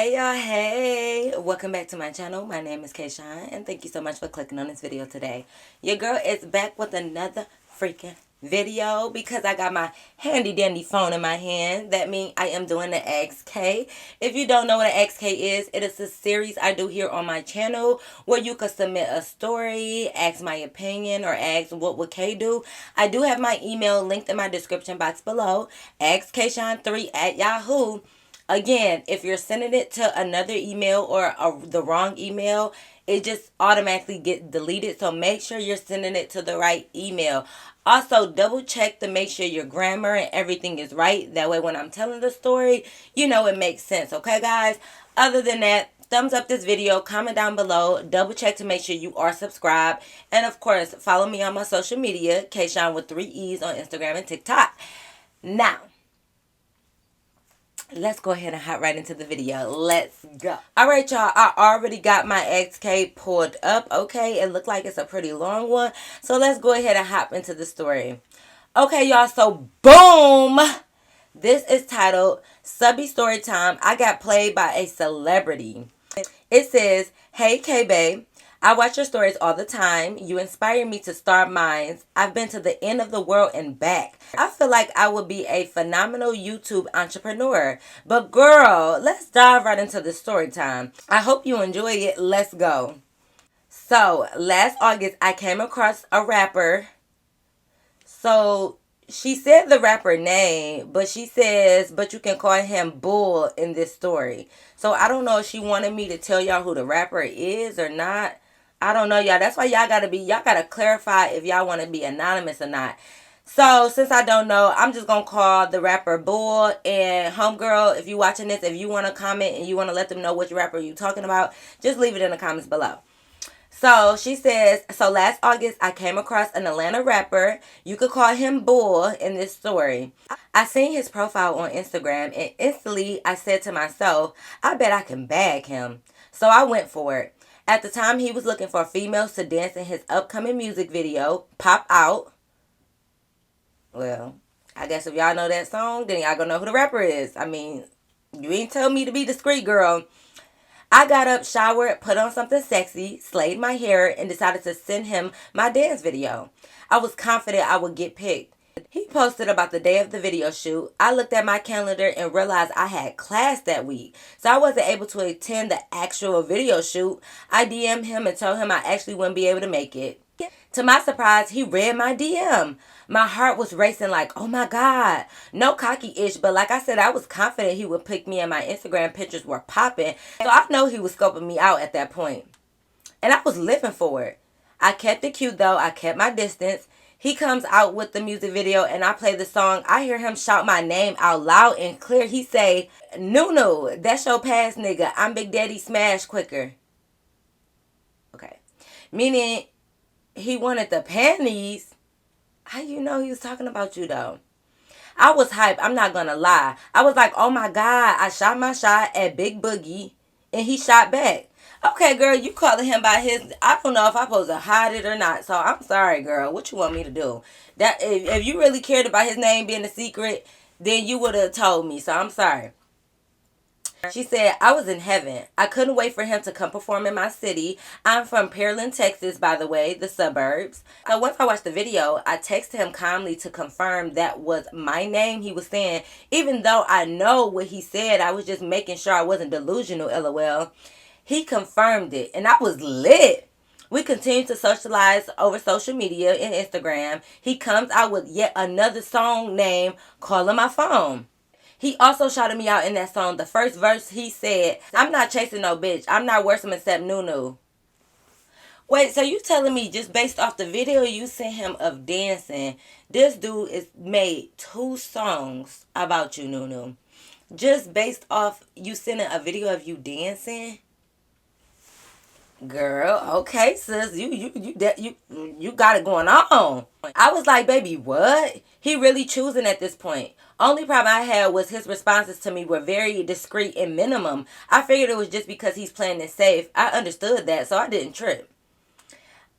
Hey y'all, hey! Welcome back to my channel. My name is Kayshawn, and thank you so much for clicking on this video today. Your girl is back with another freaking video because I got my handy dandy phone in my hand. That means I am doing the Askkay. If you don't know what an Askkay is, it is a series I do here on my channel where you can submit a story, ask my opinion, or ask what would Kay do. I do have my email linked in my description box below, askkayshawn3@yahoo. Again, if you're sending it to another email or the wrong email, it just automatically gets deleted. So make sure you're sending it to the right email. Also, double check to make sure your grammar and everything is right. That way when I'm telling the story, you know it makes sense. Okay, guys? Other than that, thumbs up this video, comment down below, double check to make sure you are subscribed. And of course, follow me on my social media, Kayshawn with 3 E's on Instagram and TikTok. Now, let's go ahead and hop right into the video. Let's go. Alright, y'all. I already got my Askkay pulled up. Okay, it looked like it's a pretty long one. So let's go ahead and hop into the story. Okay, y'all. So, boom! This is titled Subby Storytime. I got played by a celebrity. It says, "Hey, K-Babe. I watch your stories all the time. You inspire me to start mine. I've been to the end of the world and back. I feel like I would be a phenomenal YouTube entrepreneur. But girl, let's dive right into the story time. I hope you enjoy it. Let's go." So, last August, I came across a rapper. So, she said the rapper name, but she says, but you can call him Bull in this story. So, I don't know if she wanted me to tell y'all who the rapper is or not. I don't know, y'all. That's why y'all gotta clarify if y'all want to be anonymous or not. So, since I don't know, I'm just going to call the rapper Bull. And homegirl, if you watching this, if you want to comment and you want to let them know which rapper you talking about, just leave it in the comments below. So, she says, so last August, I came across an Atlanta rapper. You could call him Bull in this story. I seen his profile on Instagram, and instantly I said to myself, I bet I can bag him. So, I went for it. At the time, he was looking for females to dance in his upcoming music video, Pop Out. Well, I guess if y'all know that song, then y'all gonna know who the rapper is. I mean, you ain't tell me to be discreet, girl. I got up, showered, put on something sexy, slayed my hair, and decided to send him my dance video. I was confident I would get picked. He posted about the day of the video shoot. I looked at my calendar and realized I had class that week, so I wasn't able to attend the actual video shoot. I DM'd him and told him I actually wouldn't be able to make it. To my surprise, he read my DM. My heart was racing like, oh my God. No cocky-ish, but like I said, I was confident he would pick me and my Instagram pictures were popping. So I know he was scoping me out at that point. And I was living for it. I kept it cute though. I kept my distance. He comes out with the music video and I play the song. I hear him shout my name out loud and clear. He say, "Nunu, that's your past nigga. I'm Big Daddy Smash quicker." Okay. Meaning he wanted the panties. How you know he was talking about you though? I was hyped. I'm not gonna lie. I was like, oh my God. I shot my shot at Big Boogie and he shot back. Okay, girl, you calling him by his... I don't know if I'm supposed to hide it or not. So, I'm sorry, girl. What you want me to do? That if you really cared about his name being a secret, then you would have told me. So, I'm sorry. She said, I was in heaven. I couldn't wait for him to come perform in my city. I'm from Pearland, Texas, by the way, the suburbs. So once I watched the video, I texted him calmly to confirm that was my name he was saying. Even though I know what he said, I was just making sure I wasn't delusional, LOL. He confirmed it, and I was lit. We continued to socialize over social media and Instagram. He comes out with yet another song named Calling My Phone. He also shouted me out in that song. The first verse he said, "I'm not chasing no bitch. I'm not worth him except Nunu." Wait, so you telling me just based off the video you sent him of dancing, this dude is made 2 songs about you, Nunu? Just based off you sending a video of you dancing? Girl, okay, sis, you got it going on. I was like, baby, what? He really choosing at this point. Only problem I had was his responses to me were very discreet and minimum. I figured it was just because he's playing it safe. I understood that, so I didn't trip.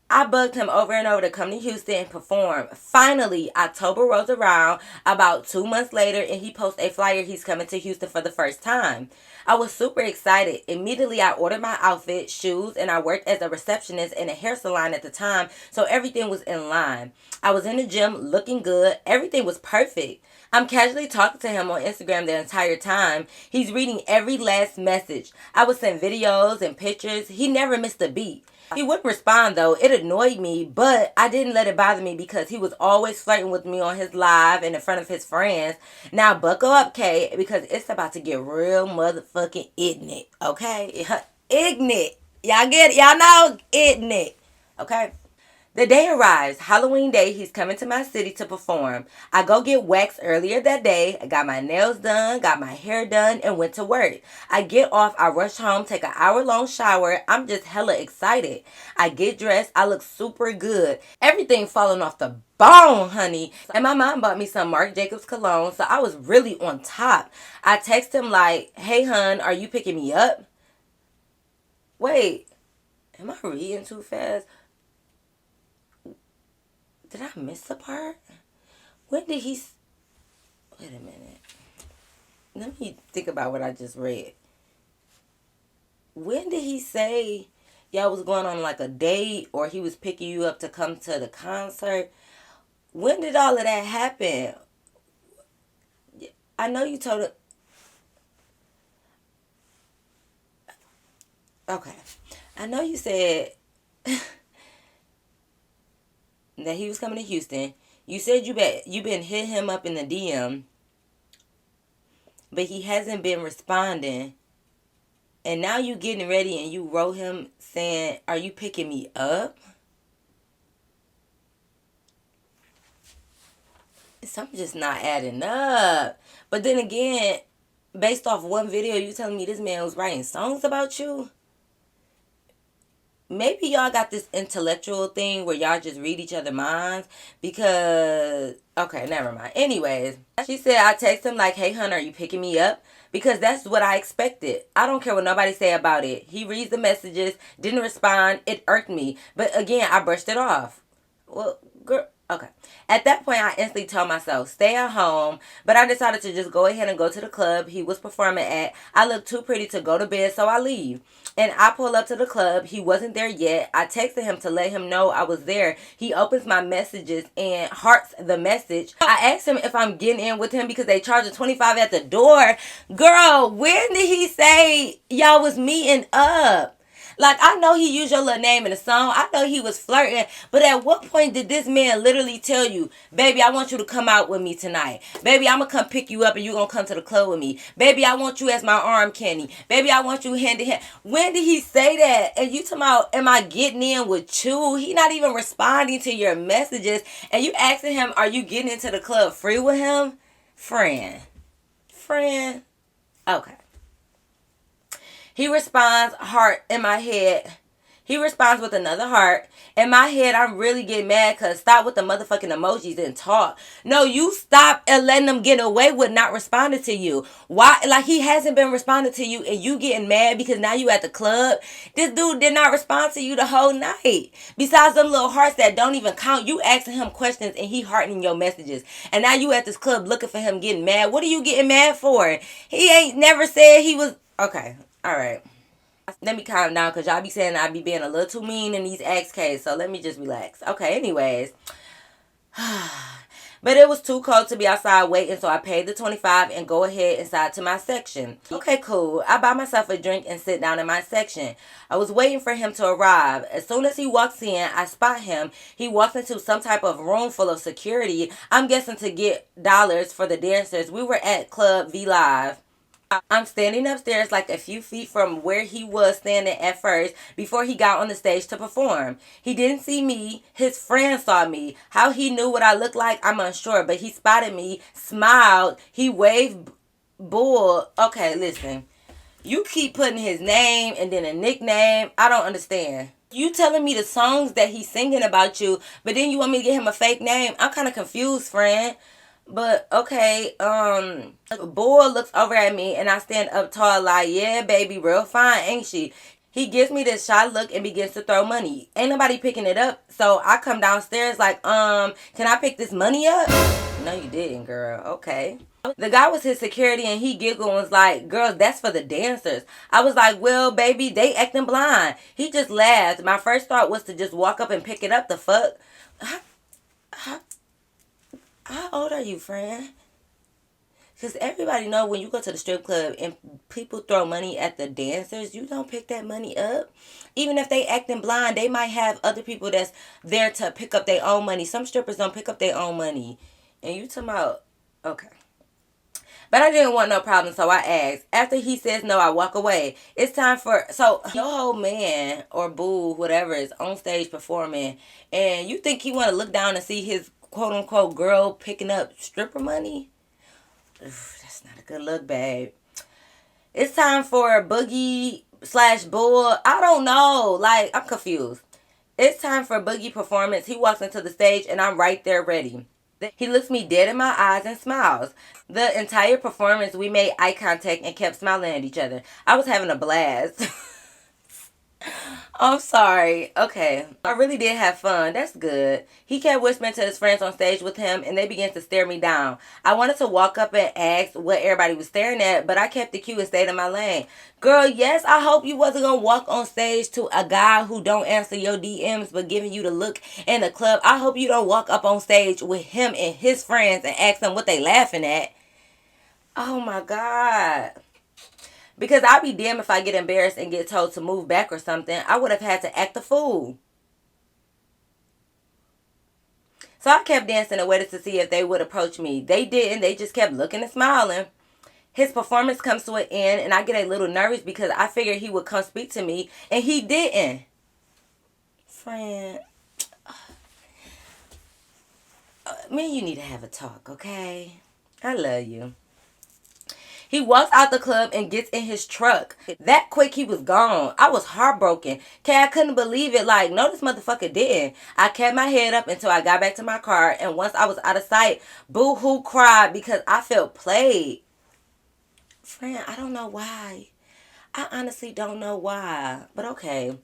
I bugged him over and over to come to Houston and perform. Finally, October rolls around about 2 months later, and he posts a flyer he's coming to Houston for the first time. I was super excited. Immediately, I ordered my outfit, shoes, and I worked as a receptionist in a hair salon at the time, so everything was in line. I was in the gym looking good. Everything was perfect. I'm casually talking to him on Instagram the entire time. He's reading every last message. I would send videos and pictures. He never missed a beat. He wouldn't respond though. It annoyed me, but I didn't let it bother me because he was always flirting with me on his live and in front of his friends. Now buckle up, Kay, because it's about to get real motherfucking ignorant, okay? Ignorant. Y'all get it? Y'all know? Ignorant. Okay? The day arrives, Halloween day, he's coming to my city to perform. I go get waxed earlier that day, I got my nails done, got my hair done, and went to work. I get off, I rush home, take an hour-long shower, I'm just hella excited. I get dressed, I look super good. Everything falling off the bone, honey. And my mom bought me some Marc Jacobs cologne, so I was really on top. I text him like, hey hun, are you picking me up? Wait, am I reading too fast? Did I miss a part? When did he... Wait a minute. Let me think about what I just read. When did he say y'all was going on like a date or he was picking you up to come to the concert? When did all of that happen? I know you told it... Okay. I know you said... that he was coming to Houston. You said you been hit him up in the DM, but he hasn't been responding. And now you getting ready and you wrote him saying, "Are you picking me up?" Something just not adding up. But then again, based off one video, you telling me this man was writing songs about you? Maybe y'all got this intellectual thing where y'all just read each other's minds because... Okay, never mind. Anyways, she said I text him like, hey, hun, are you picking me up? Because that's what I expected. I don't care what nobody say about it. He reads the messages, didn't respond. It irked me. But again, I brushed it off. Well, girl... Okay. At that point, I instantly told myself, stay at home. But I decided to just go ahead and go to the club he was performing at. I looked too pretty to go to bed, so I leave. And I pull up to the club. He wasn't there yet. I texted him to let him know I was there. He opens my messages and hearts the message. I asked him if I'm getting in with him because they charged $25 at the door. Girl, when did he say y'all was meeting up? Like, I know he used your little name in the song. I know he was flirting. But at what point did this man literally tell you, baby, I want you to come out with me tonight. Baby, I'm going to come pick you up and you're going to come to the club with me. Baby, I want you as my arm candy. Baby, I want you hand to hand. When did he say that? And you talking about, am I getting in with you? He not even responding to your messages. And you asking him, are you getting into the club free with him? Friend. Okay. He responds, heart in my head. He responds with another heart. In my head, I'm really getting mad because stop with the motherfucking emojis and talk. No, you stop and letting them get away with not responding to you. Why? Like, he hasn't been responding to you and you getting mad because now you at the club. This dude did not respond to you the whole night. Besides them little hearts that don't even count, you asking him questions and he hearting your messages. And now you at this club looking for him getting mad. What are you getting mad for? He ain't never said he was... Okay. All right. Let me calm down because y'all be saying I be being a little too mean in these Askkay. So let me just relax. Okay, anyways. But it was too cold to be outside waiting, so I paid the $25 and go ahead inside to my section. Okay, cool. I buy myself a drink and sit down in my section. I was waiting for him to arrive. As soon as he walks in, I spot him. He walks into some type of room full of security. I'm guessing to get dollars for the dancers. We were at Club V Live. I'm standing upstairs like a few feet from where he was standing at first before he got on the stage to perform. He didn't see me. His friend saw me. How he knew what I looked like, I'm unsure, but he spotted me, smiled, he waved bull. Okay, listen. You keep putting his name and then a nickname. I don't understand. You telling me the songs that he's singing about you, but then you want me to get him a fake name? I'm kind of confused, friend. But, okay, boy looks over at me and I stand up tall like, yeah, baby, real fine, ain't she? He gives me this shy look and begins to throw money. Ain't nobody picking it up. So I come downstairs like, can I pick this money up? No, you didn't, girl. Okay. The guy was his security and he giggled and was like, girls, that's for the dancers. I was like, well, baby, they acting blind. He just laughed. My first thought was to just walk up and pick it up. The fuck? How, how old are you, friend? Because everybody know when you go to the strip club and people throw money at the dancers, you don't pick that money up. Even if they acting blind, they might have other people that's there to pick up their own money. Some strippers don't pick up their own money. And you talking about, okay. But I didn't want no problem, so I asked. After he says no, I walk away. It's time for, so your whole man or boo, whatever, is on stage performing, and you think he want to look down and see his quote unquote girl picking up stripper money? Oof, that's not a good look, babe. It's time for Boogie slash Bull. I don't know. Like, I'm confused. It's time for Boogie performance. He walks into the stage and I'm right there ready. He looks me dead in my eyes and smiles. The entire performance, we made eye contact and kept smiling at each other. I was having a blast. I'm sorry. Okay. I really did have fun. That's good. He kept whispering to his friends on stage with him and they began to stare me down. I wanted to walk up and ask what everybody was staring at, but I kept the cue and stayed in my lane. Girl, yes, I hope you wasn't going to walk on stage to a guy who don't answer your DMs but giving you the look in the club. I hope you don't walk up on stage with him and his friends and ask them what they laughing at. Oh my God. Because I'll be damned if I get embarrassed and get told to move back or something. I would have had to act a fool. So I kept dancing and waited to see if they would approach me. They didn't. They just kept looking and smiling. His performance comes to an end and I get a little nervous because I figured he would come speak to me and he didn't. Friend, me and you need to have a talk, okay? I love you. He walks out the club and gets in his truck. That quick, he was gone. I was heartbroken. I couldn't believe it. Like, no, this motherfucker didn't. I kept my head up until I got back to my car. And once I was out of sight, boo-hoo cried because I felt played. Friend, I don't know why. I honestly don't know why. But okay.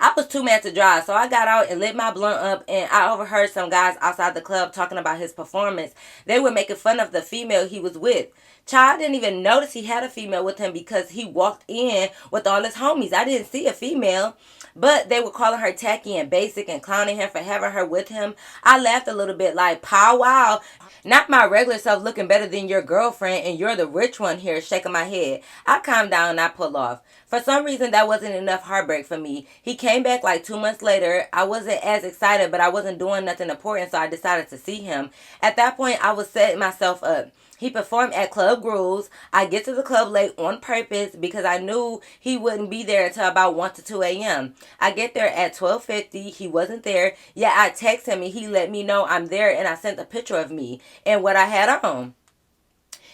I was too mad to drive, so I got out and lit my blunt up, and I overheard some guys outside the club talking about his performance. They were making fun of the female he was with. Child didn't even notice he had a female with him because he walked in with all his homies. I didn't see a female, but they were calling her tacky and basic and clowning him for having her with him. I laughed a little bit like, pow wow. Not my regular self looking better than your girlfriend and you're the rich one here, shaking my head. I calmed down and I pulled off. For some reason, that wasn't enough heartbreak for me. He came back like 2 months later. I wasn't as excited, but I wasn't doing nothing important, so I decided to see him. At that point, I was setting myself up. He performed at Club Grooves. I get to the club late on purpose because I knew he wouldn't be there until about 1 to 2 a.m. I get there at 12:50. He wasn't there. Yeah, I text him and he let me know I'm there and I sent a picture of me and what I had on.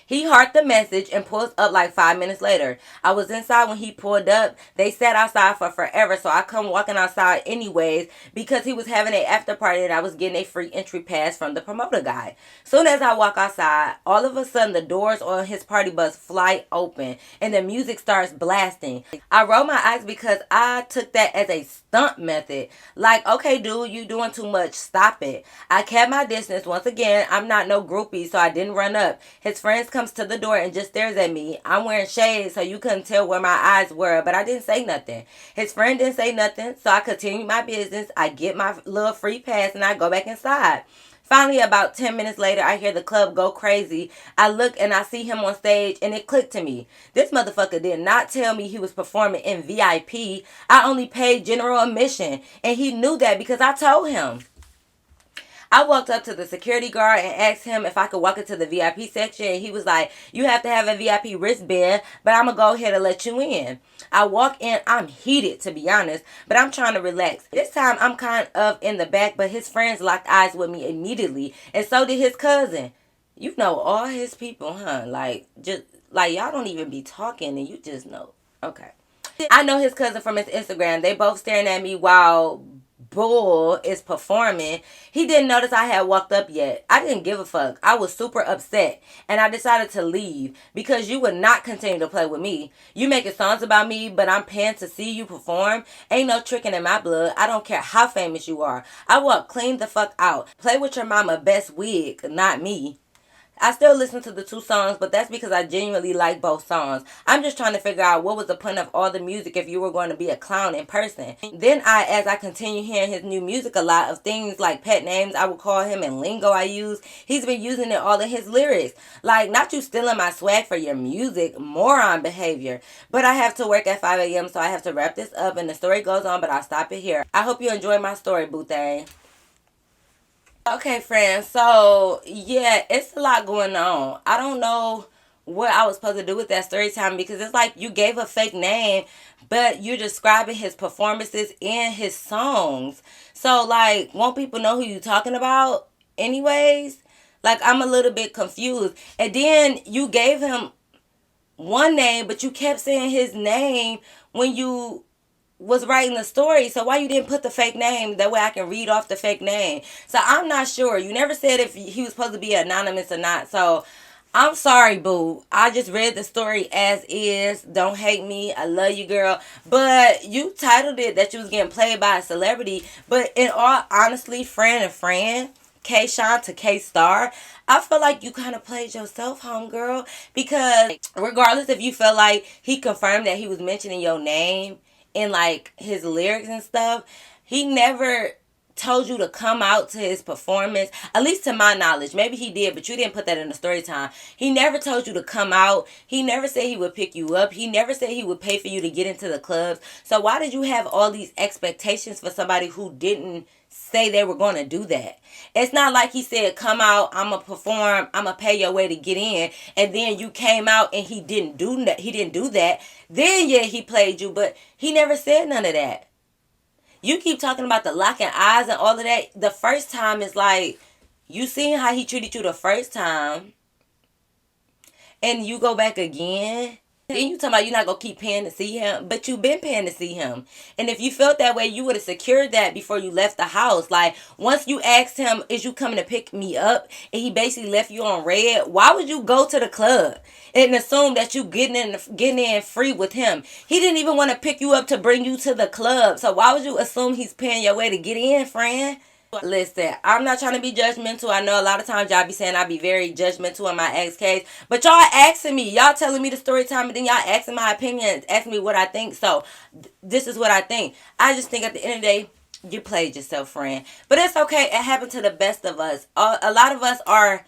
He heard the message and pulls up like 5 minutes later. I was inside when he pulled up. They sat outside for forever, so I come walking outside anyways because he was having an after party and I was getting a free entry pass from the promoter guy. Soon as I walk outside, all of a sudden the doors on his party bus fly open and the music starts blasting. I roll my eyes because I took that as a stunt method. Like, okay, dude, you doing too much. Stop it. I kept my distance. Once again, I'm not no groupie, so I didn't run up. His friends comes to the door and just stares at me. I'm wearing shades, so you couldn't tell where my eyes were, but I didn't say nothing. His friend didn't say nothing, so I continued my business. I get my little free pass and I go back inside. Finally, about 10 minutes later, I hear the club go crazy. I look and I see him on stage and it clicked to me. This motherfucker did not tell me he was performing in VIP. I only paid general admission and he knew that because I told him. I walked up to the security guard and asked him if I could walk into the VIP section. And he was like, you have to have a VIP wristband, but I'm going to go ahead and let you in. I walk in. I'm heated, to be honest, but I'm trying to relax. This time, I'm kind of in the back, but his friends locked eyes with me immediately, and so did his cousin. You know all his people, huh? Like, just, like, y'all don't even be talking, and you just know. Okay. I know his cousin from his Instagram. They both staring at me while bull is performing. He didn't notice I had walked up yet. I didn't give a fuck. I was super upset. And I decided to leave because you would not continue to play with me. You making songs about me, but I'm paying to see you perform. Ain't no tricking in my blood. I don't care how famous you are. I walk clean the fuck out. Play with your mama best wig, not me. I still listen to the two songs, but that's because I genuinely like both songs. I'm just trying to figure out what was the point of all the music if you were going to be a clown in person. Then as I continue hearing his new music a lot of things like pet names I would call him and lingo I use, he's been using it all in his lyrics. Like, not you stealing my swag for your music, moron behavior. But I have to work at 5 a.m., so I have to wrap this up and the story goes on, but I'll stop it here. I hope you enjoyed my story, boo thing. Okay, friends, so yeah, it's a lot going on. I don't know what I was supposed to do with that story time because it's like you gave a fake name, but you're describing his performances and his songs. So, like, won't people know who you're talking about anyways? Like, I'm a little bit confused. And then you gave him one name, but you kept saying his name when you was writing the story. So why you didn't put the fake name? That way I can read off the fake name. So I'm not sure. You never said if he was supposed to be anonymous or not. So I'm sorry, boo. I just read the story as is. Don't hate me. I love you, girl. But you titled it that you was getting played by a celebrity. But in all honesty, friend, K-Shine to K-Star, I feel like you kind of played yourself, homegirl. Because regardless if you felt like he confirmed that he was mentioning your name in like his lyrics and stuff, he never told you to come out to his performance, at least to my knowledge. Maybe he did, but you didn't put that in the story time. He never told you to come out. He never said he would pick you up. He never said he would pay for you to get into the clubs. So why did you have all these expectations for somebody who didn't say they were going to do that? It's not like he said, come out, I'm going to perform, I'm going to pay your way to get in, and then you came out and he didn't do that. He didn't do that. Then, yeah, he played you, but he never said none of that. You keep talking about the locking eyes and all of that. The first time is like, you seen how he treated you the first time, and you go back again. Then you talking about you're not going to keep paying to see him, but you've been paying to see him. And if you felt that way, you would have secured that before you left the house. Like, once you asked him, is you coming to pick me up? And he basically left you on red. Why would you go to the club and assume that you getting in free with him? He didn't even want to pick you up to bring you to the club. So why would you assume he's paying your way to get in, friend? Listen, I'm not trying to be judgmental. I know a lot of times y'all be saying I be very judgmental in my ex case, but y'all asking me, y'all telling me the story time, and then y'all asking my opinion, asking me what I think. So this is what I think. I just think at the end of the day, you played yourself, friend. But it's okay. It happened to the best of us. A lot of us are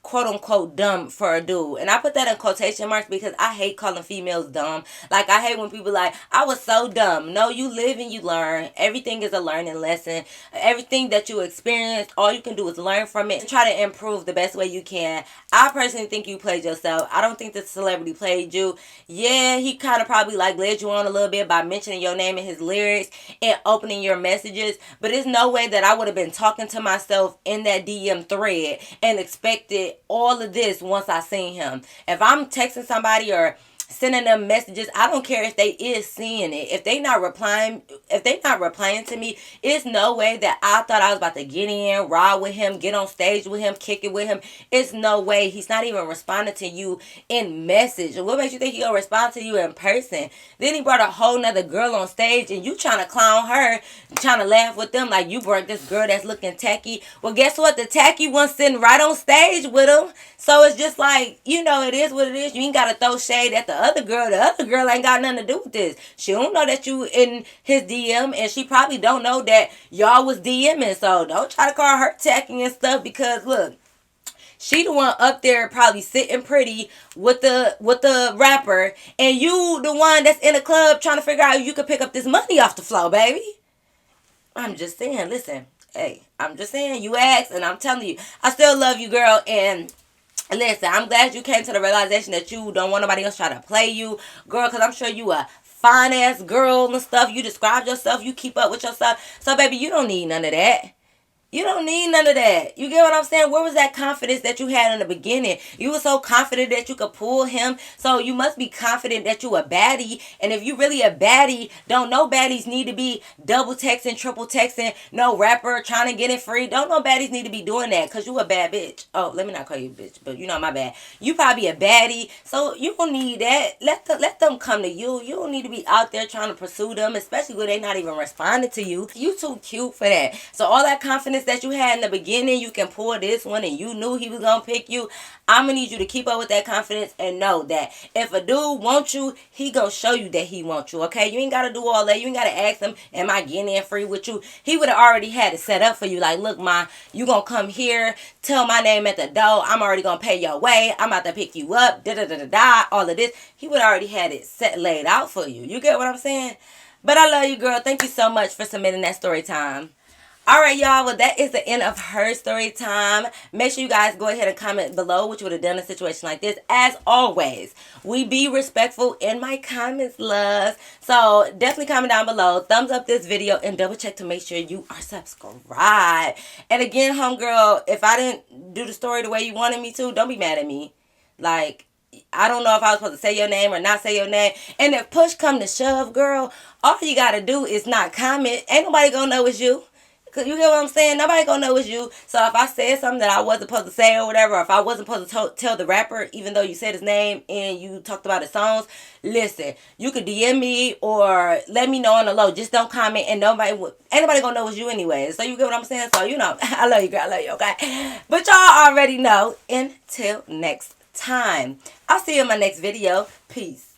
quote unquote dumb for a dude, and I put that in quotation marks because I hate calling females dumb. Like, I hate when people like, I was so dumb. No, you live and you learn. Everything is a learning lesson. Everything that you experience, all you can do is learn from it and try to improve the best way you can. I personally think you played yourself. I don't think the celebrity played you. Yeah, he kind of probably like led you on a little bit by mentioning your name in his lyrics and opening your messages, but there's no way that I would have been talking to myself in that DM thread and expected all of this once I seen him. If I'm texting somebody or sending them messages, I don't care if they is seeing it. If they not replying to me, it's no way that I thought I was about to get in, ride with him, get on stage with him, kick it with him. It's no way. He's not even responding to you in message. What makes you think he gonna respond to you in person? Then he brought a whole nother girl on stage and you trying to clown her, trying to laugh with them like you brought this girl that's looking tacky. Well, guess what? The tacky one's sitting right on stage with him. So it's just like, it is what it is. You ain't gotta throw shade at the other girl. The other girl ain't got nothing to do with this. She don't know that you in his DM, and she probably don't know that y'all was DMing. So don't try to call her tacky and stuff, because look, she the one up there probably sitting pretty with the rapper, and you the one that's in a club trying to figure out if you could pick up this money off the floor, baby. I'm just saying, listen, hey, I'm just saying, you asked, and I'm telling you, I still love you, girl, and listen, I'm glad you came to the realization that you don't want nobody else try to play you, girl, because I'm sure you a fine-ass girl and stuff. You describe yourself. You keep up with yourself. So, baby, you don't need none of that. You don't need none of that. You get what I'm saying? Where was that confidence that you had in the beginning? You were so confident that you could pull him. So you must be confident that you a baddie. And if you really a baddie, don't no baddies need to be double texting, triple texting, no rapper trying to get it free. Don't no baddies need to be doing that because you a bad bitch. Oh, let me not call you a bitch, but you know my bad. You probably a baddie. So you don't need that. Let them come to you. You don't need to be out there trying to pursue them, especially when they not even responding to you. You too cute for that. So all that confidence that you had in the beginning, you can pull this one and you knew he was gonna pick you. I'm gonna need you to keep up with that confidence and know that if a dude wants you, he gonna show you that he wants you, okay? You ain't gotta do all that. You ain't gotta ask him, am I getting in free with you? He would have already had it set up for you. Like, look, ma, you gonna come here, tell my name at the door, I'm already gonna pay your way, I'm about to pick you up, da-da-da-da-da, all of this. He would already had it set laid out for you. You get what I'm saying? But I love you, girl. Thank you so much for submitting that story time. All right, y'all. Well, that is the end of her story time. Make sure you guys go ahead and comment below what you would have done in a situation like this. As always, we be respectful in my comments, loves. So definitely comment down below. Thumbs up this video and double check to make sure you are subscribed. And again, homegirl, if I didn't do the story the way you wanted me to, don't be mad at me. Like, I don't know if I was supposed to say your name or not say your name. And if push come to shove, girl, all you got to do is not comment. Ain't nobody going to know it's you. Cause you get what I'm saying? Nobody gonna know it's you. So if I said something that I wasn't supposed to say or whatever, or if I wasn't supposed to tell the rapper, even though you said his name and you talked about his songs, listen, you could DM me or let me know on the low. Just don't comment and ain't nobody gonna know it's you anyway. So you get what I'm saying? So you know, I love you, girl. I love you, okay? But y'all already know. Until next time. I'll see you in my next video. Peace.